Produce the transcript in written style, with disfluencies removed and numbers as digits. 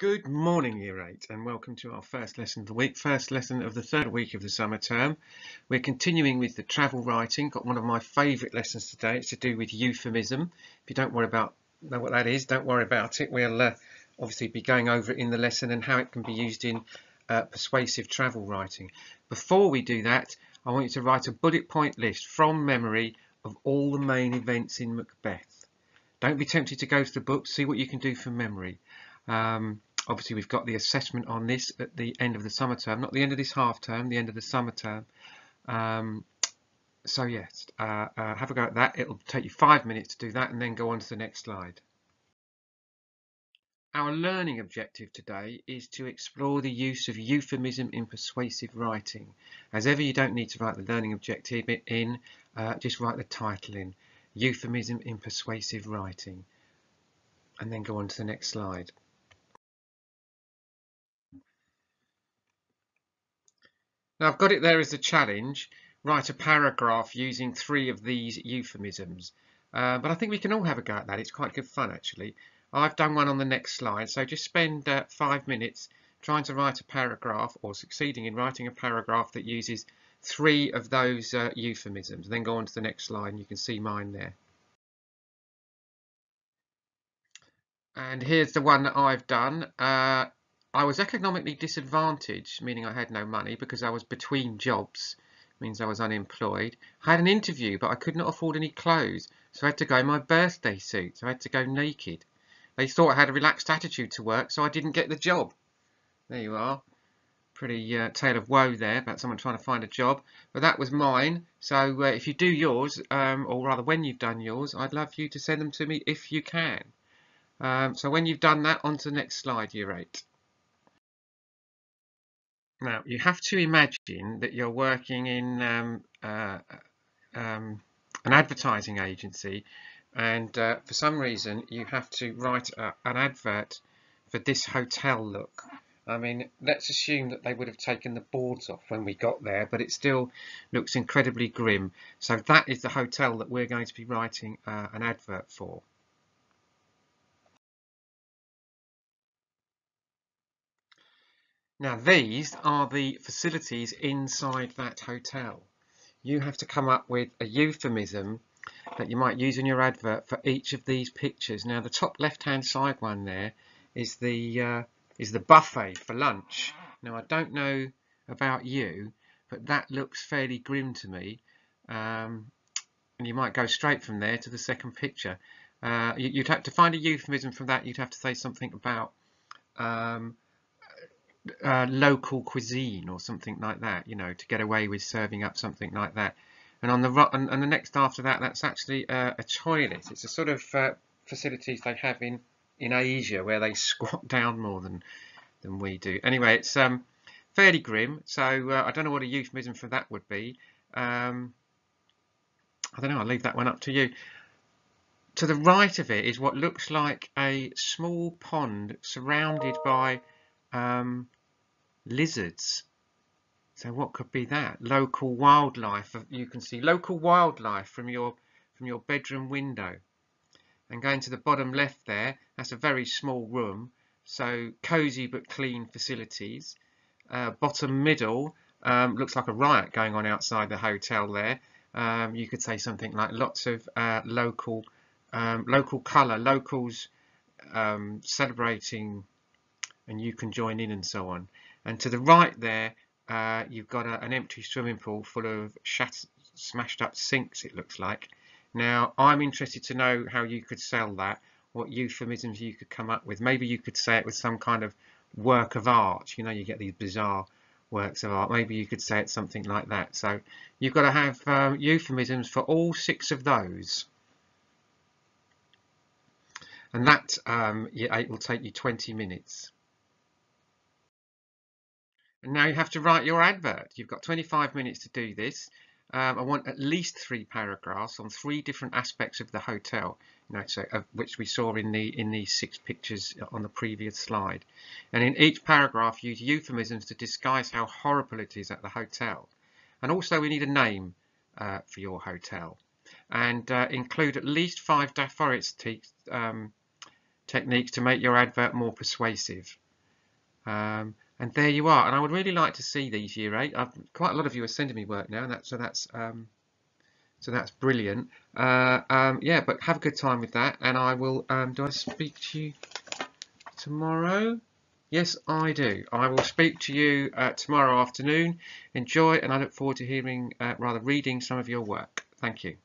Good morning, Year 8, and welcome to our first lesson of the week, first lesson of the third week of the summer term. We're continuing with the travel writing. Got one of my favourite lessons today. It's to do with euphemism. If you don't know what that is, don't worry about it. We'll obviously be going over it in the lesson and how it can be used in persuasive travel writing. Before we do that, I want you to write a bullet point list from memory of all the main events in Macbeth. Don't be tempted to go to the book. See what you can do from memory. Obviously, we've got the assessment on this at the end of the summer term, not the end of this half term, the end of the summer term. So yes, have a go at that. It'll take you 5 minutes to do that and then go on to the next slide. Our learning objective today is to explore the use of euphemism in persuasive writing. As ever, you don't need to write the learning objective in, just write the title in, euphemism in persuasive writing, and then go on to the next slide. Now I've got it there as a challenge, write a paragraph using 3 of these euphemisms, but I think we can all have a go at that. It's quite good fun actually. I've done one on the next slide, so just spend 5 minutes trying to write a paragraph or succeeding in writing a paragraph that uses 3 of those euphemisms. Then go on to the next slide and you can see mine there. And here's the one that I've done. I was economically disadvantaged, meaning I had no money because I was between jobs, means I was unemployed. I had an interview, but I could not afford any clothes, so I had to go in my birthday suit, so I had to go naked. They thought I had a relaxed attitude to work, so I didn't get the job. There you are. Pretty tale of woe there about someone trying to find a job, but that was mine. So if you do yours, or rather when you've done yours, I'd love you to send them to me if you can. So when you've done that, on to the next slide, Year 8. Now, you have to imagine that you're working in an advertising agency, and for some reason you have to write an advert for this hotel look. I mean, let's assume that they would have taken the boards off when we got there, but it still looks incredibly grim. So that is the hotel that we're going to be writing an advert for. Now, these are the facilities inside that hotel. You have to come up with a euphemism that you might use in your advert for each of these pictures. Now, the top left-hand side one there is the buffet for lunch. Now, I don't know about you, but that looks fairly grim to me. And you might go straight from there to the second picture. You'd have to find a euphemism from that. You'd have to say something about local cuisine or something like that, you know, to get away with serving up something like that. And on the next after that, that's actually a toilet. It's a sort of facilities they have in Asia where they squat down more than we do. Anyway, it's fairly grim. So I don't know what a euphemism for that would be. I don't know. I'll leave that one up to you. To the right of it is what looks like a small pond surrounded by lizards. So what could be that? Local wildlife. You can see local wildlife from your bedroom window. And going to the bottom left there, that's a very small room. So cosy but clean facilities. Bottom middle looks like a riot going on outside the hotel there. You could say something like lots of local colour, locals celebrating, and you can join in and so on. And to the right there, you've got an empty swimming pool full of smashed up sinks, it looks like. Now, I'm interested to know how you could sell that, what euphemisms you could come up with. Maybe you could say it with some kind of work of art. You know, you get these bizarre works of art. Maybe you could say it something like that. So you've got to have euphemisms for all 6 of those. And that it will take you 20 minutes. And now you have to write your advert. You've got 25 minutes to do this. I want at least 3 paragraphs on 3 different aspects of the hotel, you know, so which we saw in these 6 pictures on the previous slide. And in each paragraph, use euphemisms to disguise how horrible it is at the hotel. And also, we need a name for your hotel, and include at least 5 techniques to make your advert more persuasive. And there you are. And I would really like to see these Year 8. Quite a lot of you are sending me work now, so that's brilliant. Yeah, but have a good time with that. And I will. Do I speak to you tomorrow? Yes, I do. I will speak to you tomorrow afternoon. Enjoy, and I look forward to hearing, reading some of your work. Thank you.